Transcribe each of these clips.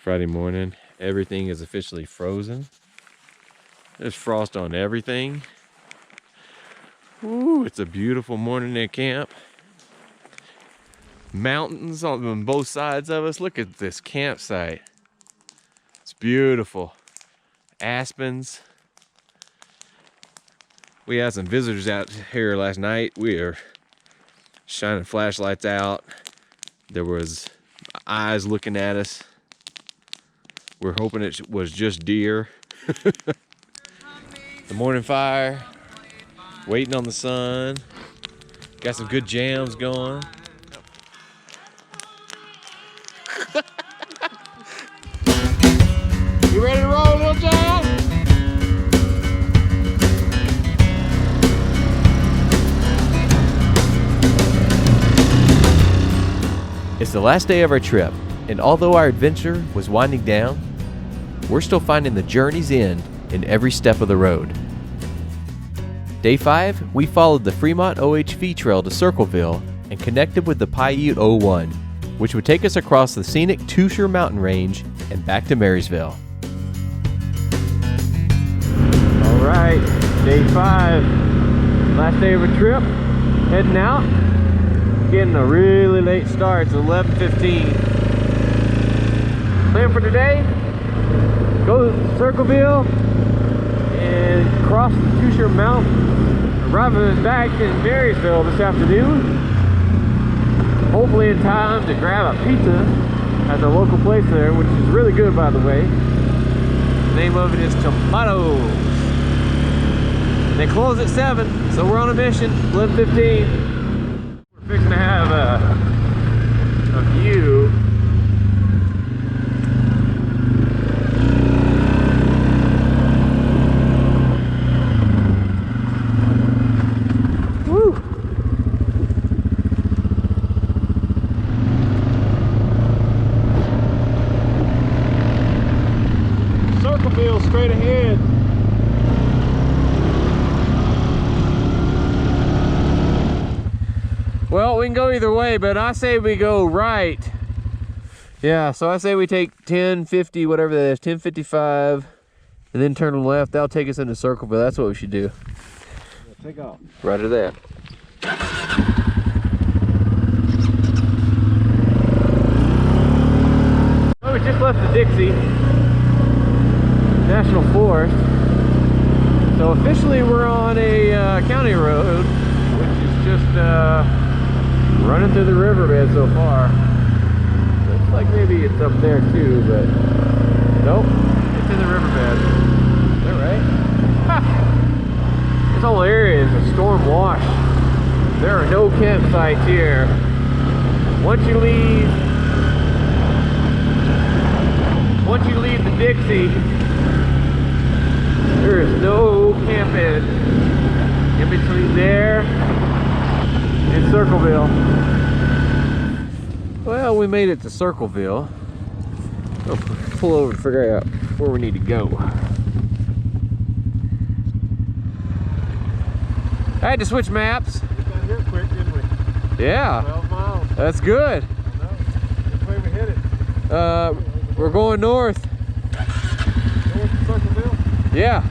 Friday morning. Everything is officially frozen. There's frost on everything. Ooh, it's a beautiful morning at camp. Mountains on both sides of us. Look at this campsite. It's beautiful. Aspens. We had some visitors out here last night. We are shining flashlights out. There was eyes looking at us. We're hoping it was just deer. The morning fire, waiting on the sun. Got some good jams going. You ready to roll, Little John? It's the last day of our trip, and although our adventure was winding down, we're still finding the journey's end in every step of the road. Day 5, we followed the Fremont ATV Trail to Circleville and connected with the Paiute 01, which would take us across the scenic Tushar Mountain range and back to Marysville. All right, day 5, last day of a trip, heading out. Getting a really late start. It's 11:15. Plan for today: go to Circleville and cross the Tushar Mountains, arriving back in Marysville this afternoon. Hopefully in time to grab a pizza at the local place there, which is really good, by the way. The name of it is Tomatoes. They close at 7, so we're on a mission. 11:15. We're fixing to have a view. Woo! Circleville straight ahead. Well, we can go either way, but I say we go right. Yeah, so I say we take 1050, whatever that is, 1055, and then turn left. That'll take us into Circleville. That's what we should do. Yeah, take off. Roger that. Well, we just left the Dixie National Forest. So officially we're on a county road, which is just running through the riverbed so far. Looks like maybe it's up there too, but nope, it's in the riverbed. Is that right? Ha! This whole area is a storm wash. There are no campsites here. Once you leave the Dixie, there is no camping in between there in Circleville. Well, we made it to Circleville. I'll pull over and figure out where we need to go. I had to switch maps. We got here quick, didn't we? Yeah. 12 miles. That's good. I know. Which way we headed? We're going north. North to Circleville? Yeah.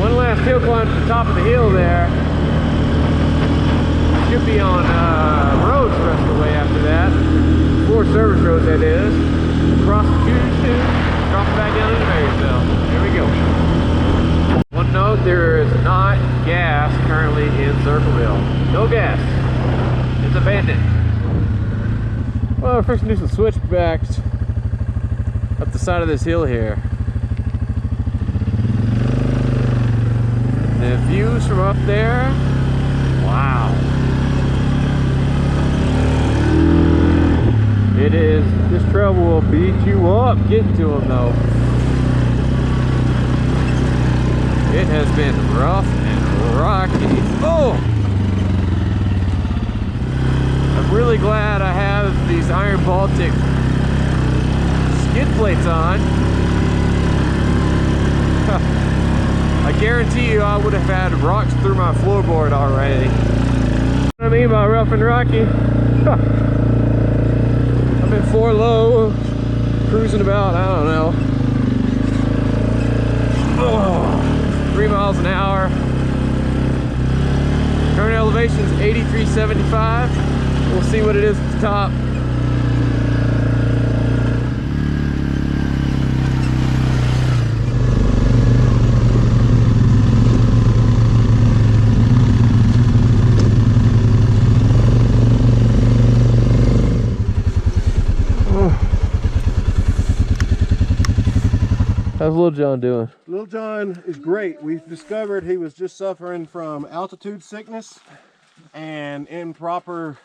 One last hill climb to the top of the hill there. Should be on roads the rest of the way after that. 4 service roads, that is. Across the 222, drop back down into Marysville. Here we go. One note, there is not gas currently in Circleville. No gas. It's abandoned. Well, we're fixing to do some switchbacks up the side of this hill here. The views from up there, wow. It is, this trail will beat you up getting to them though. It has been rough and rocky. Oh! I'm really glad I have these Iron Baltic skid plates on. I guarantee you I would have had rocks through my floorboard already. What I mean by rough and rocky? more low, cruising about, I don't know, 3 miles an hour. Current elevation is 83.75. We'll see what it is at the top. How's Little John doing? Little John is great. We've discovered he was just suffering from altitude sickness and improper,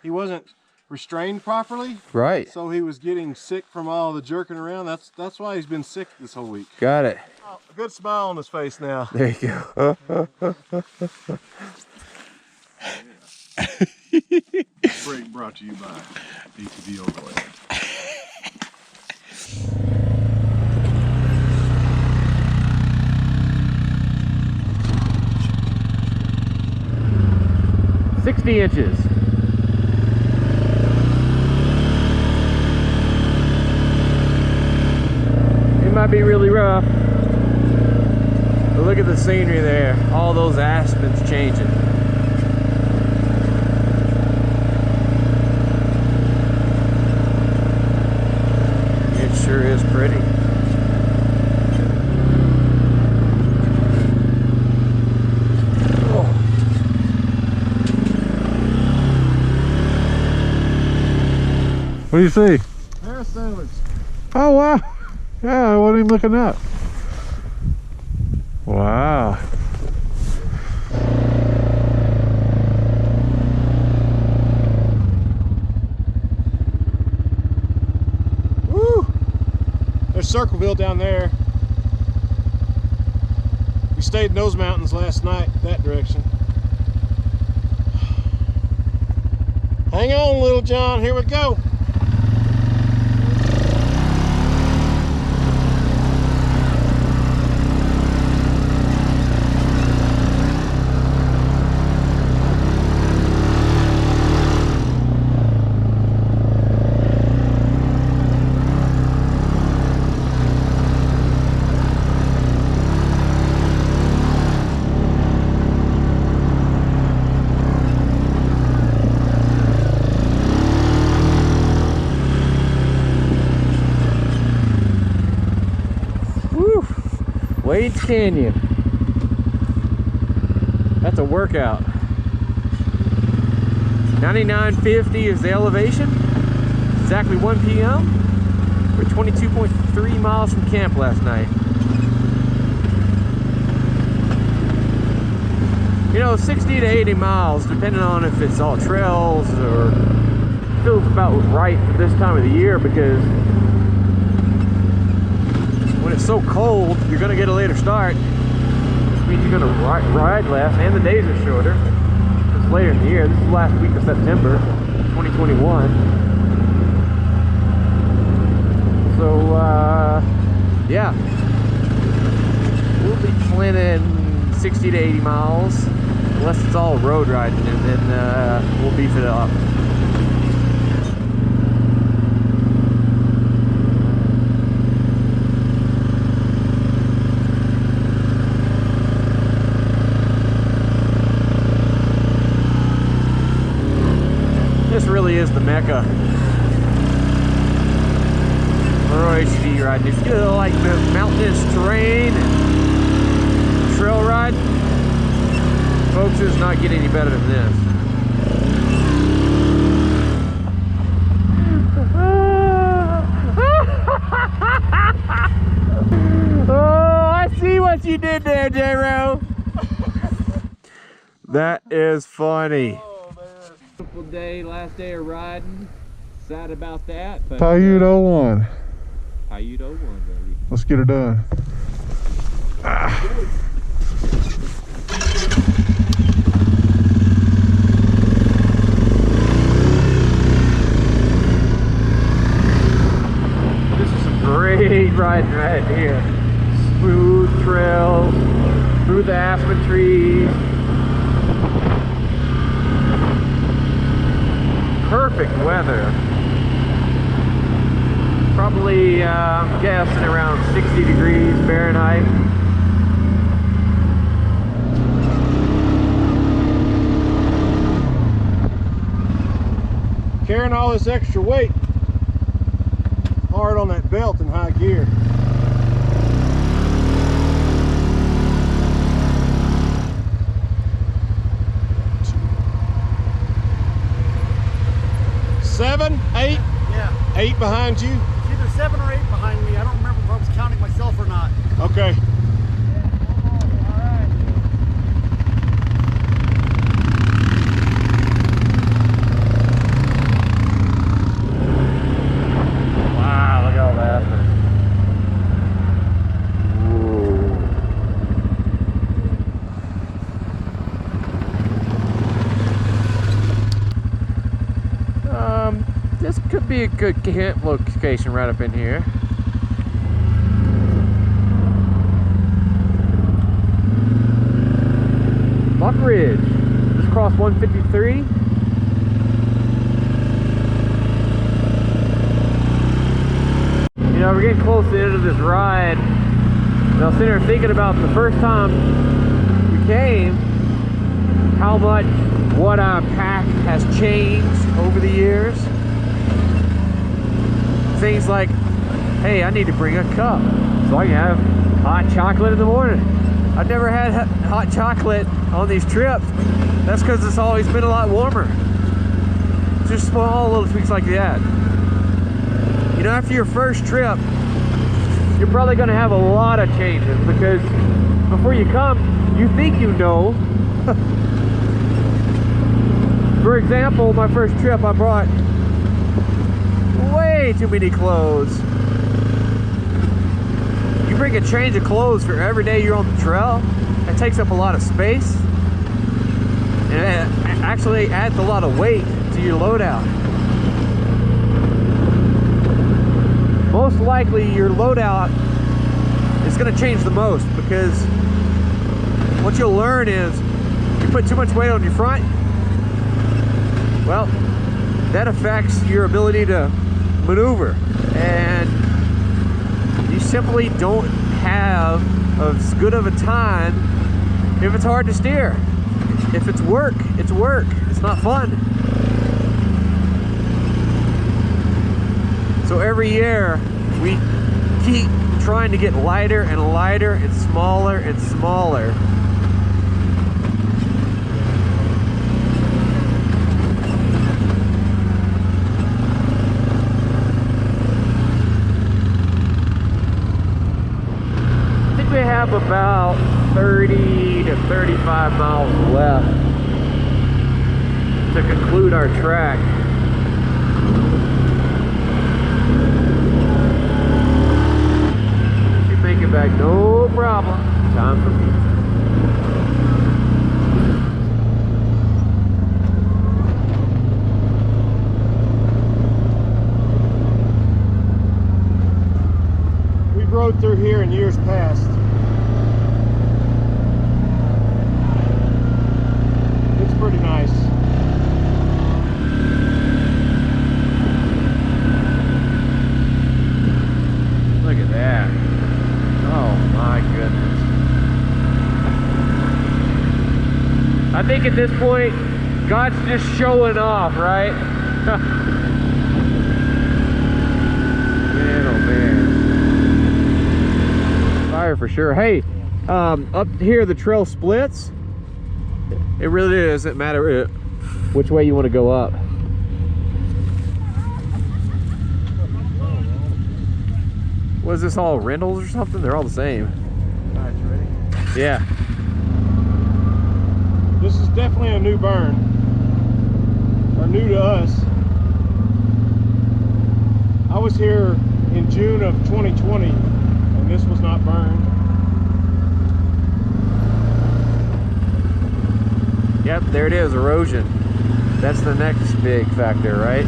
he wasn't restrained properly. Right. So he was getting sick from all the jerking around. That's why he's been sick this whole week. Got it. Oh, a good smile on his face now. There you go. Break brought to you by ATV Overland. 60 inches. It might be really rough, but look at the scenery there. All those aspens changing. It sure is pretty. What do you see? Hair sandwich. Oh wow! Yeah, I wasn't even looking up. Wow. Woo! There's Circleville down there. We stayed in those mountains last night, that direction. Hang on, Little John, here we go. Wade's Canyon. That's a workout. 99.50 is the elevation. Exactly 1 p.m. We're 22.3 miles from camp last night. You know, 60 to 80 miles, depending on if it's all trails or feels about right for this time of the year, because when it's so cold, you're going to get a later start. Which means you're going to ride less, and the days are shorter. It's later in the year. This is the last week of September 2021. So, yeah. We'll be planning 60 to 80 miles, unless it's all road riding, and then we'll beef it up. This really is the Mecca for ATV riding. If you like the mountainous terrain and trail ride, folks, it's not getting any better than this. Oh, I see what you did there, J-Ro. That is funny. Beautiful day, last day of riding. Sad about that, but Paiute 01. Paiute 01, baby. Let's get her done. This is some great riding right here. Smooth trails through the aspen trees. Perfect weather. Probably, I'm guessing around 60 degrees Fahrenheit. Carrying all this extra weight hard on that belt in high gear. Seven, eight? Yeah. 8 behind you? It's either 7 or 8 behind me. I don't remember if I was counting myself or not. Okay. Wow, look at all that. This could be a good camp location right up in here. Buck Ridge. Just cross 153. You know, we're getting close to the end of this ride. And I was sitting there thinking about the first time we came, how much what I pack has changed over the years. Things like, hey, I need to bring a cup so I can have hot chocolate in the morning. I've never had hot chocolate on these trips. That's because it's always been a lot warmer. Just small little tweaks like that. You know, after your first trip, you're probably going to have a lot of changes because before you come, you think you know. For example, my first trip, I brought way too many clothes. You bring a change of clothes for every day you're on the trail. It takes up a lot of space, and it actually adds a lot of weight to your loadout. Most likely your loadout is going to change the most because what you'll learn is you put too much weight on your front, well, that affects your ability to maneuver, and you simply don't have as good of a time if it's hard to steer. If it's work, it's work. It's not fun. So every year we keep trying to get lighter and lighter and smaller and smaller. We have about 30 to 35 miles left to conclude our track. Should make it back, no problem. Time for pizza. We've rode through here in years past. Pretty nice. Look at that. Oh my goodness. I think at this point, God's just showing off, right? Man, oh man. Fire for sure. Hey, up here the trail splits. It really doesn't matter which way you want to go up. What is this, all rentals or something? They're all the same. Alright, you ready? Yeah. This is definitely a new burn. Or new to us. I was here in June of 2020 and this was not burned. Yep, there it is, erosion. That's the next big factor, right?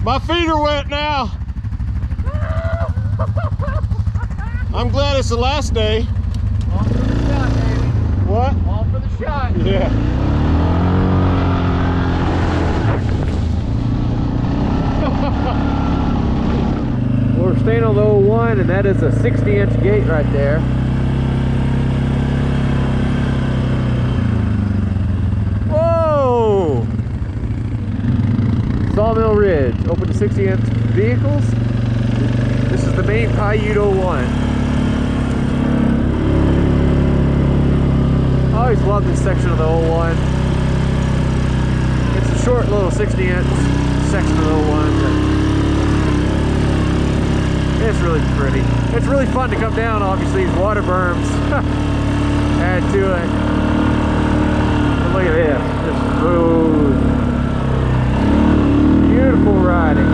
My feet are wet now. I'm glad it's the last day. what? All for the shot. Yeah. We're staying on the 01, and that is a 60-inch gate right there. Whoa! Sawmill Ridge, open to 60-inch vehicles. This is the main Paiute 01. I always love this section of the 01. It's a short little 60-inch section of the 01. It's really pretty. It's really fun to come down, obviously, these water berms. Add to it. But look at this. Just smooth. Beautiful riding.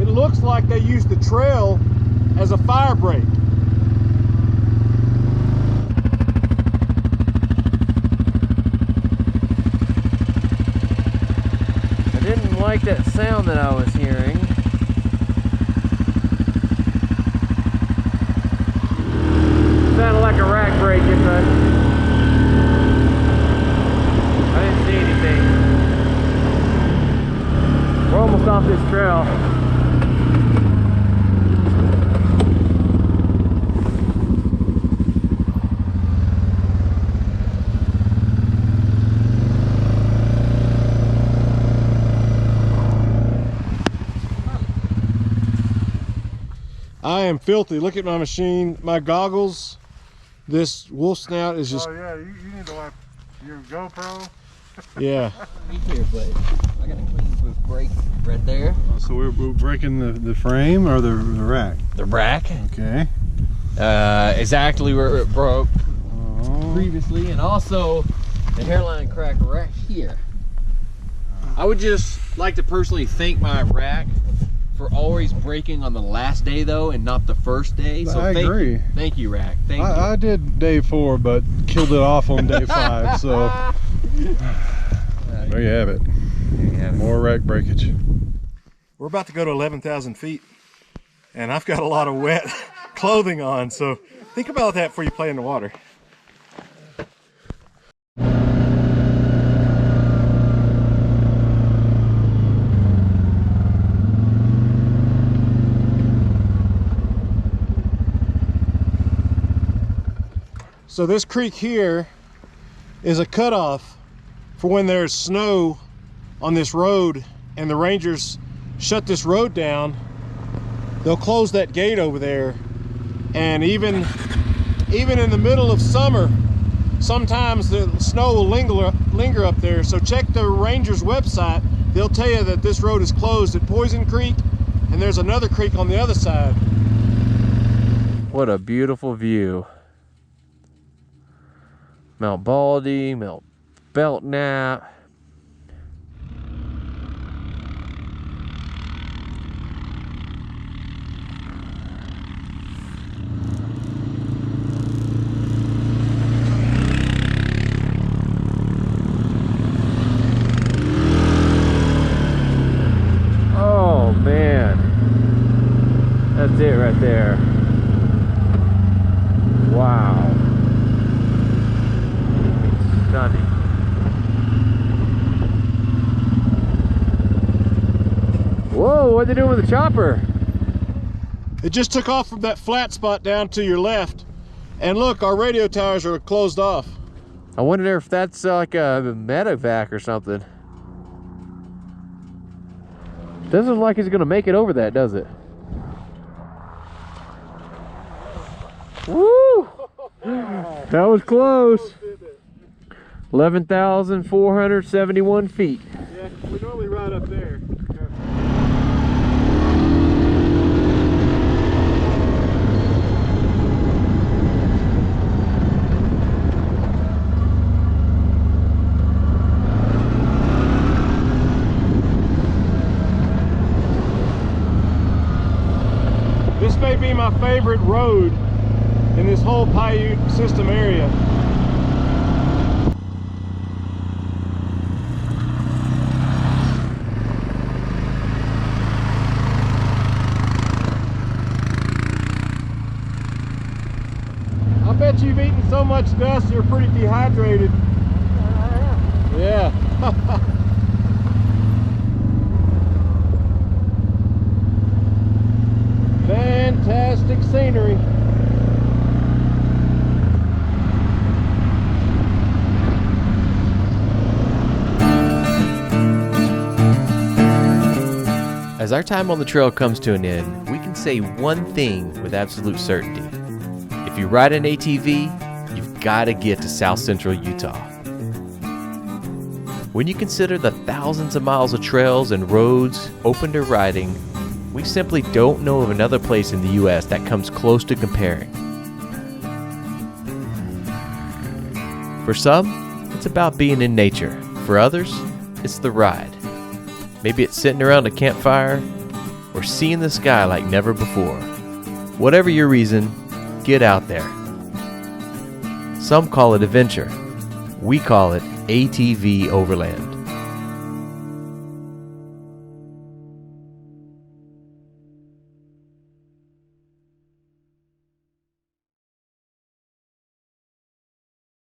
It looks like they used the trail as a fire break. I didn't like that sound that I was hearing. Sounded like a rack breaking, but I didn't see anything. We're almost off this trail. I am filthy. Look at my machine, my goggles. This wolf snout is just. Oh yeah, you need to wipe your GoPro. Yeah. Me too, but I got a clean break right there. So we're breaking the frame or the rack. The rack. Okay. Exactly where it broke Oh. previously, and also the hairline crack right here. I would just like to personally thank my rack for always breaking on the last day though, and not the first day. So I agree. Thank you, rack. Thank you. I did day 4, but killed it off on day 5. So there you have it. More rack breakage. We're about to go to 11,000 feet, and I've got a lot of wet clothing on, so think about that before you play in the water. So this creek here is a cutoff for when there's snow on this road and the rangers shut this road down. They'll close that gate over there, and even in the middle of summer, sometimes the snow will linger up there. So check the rangers website. They'll tell you that this road is closed at Poison Creek, and there's another creek on the other side. What a beautiful view. Mount Baldy, Mount Belknap. Oh man, that's it right there. Wow. Stunning. Whoa, what are they doing with the chopper? It just took off from that flat spot down to your left. And look, our radio towers are closed off. I wonder if that's like a medevac or something. Doesn't look like he's gonna make it over that, does it? Woo! That was close. 11,471 feet. Yeah, we normally ride up there. This may be my favorite road in this whole Paiute system area. I bet you've eaten so much dust, you're pretty dehydrated. Yeah. Fantastic scenery. As our time on the trail comes to an end, we can say one thing with absolute certainty. If you ride an ATV, you've got to get to South Central Utah. When you consider the thousands of miles of trails and roads open to riding, we simply don't know of another place in the U.S. that comes close to comparing. For some, it's about being in nature. For others, it's the ride. Maybe it's sitting around a campfire or seeing the sky like never before. Whatever your reason, get out there. Some call it adventure. We call it ATV Overland.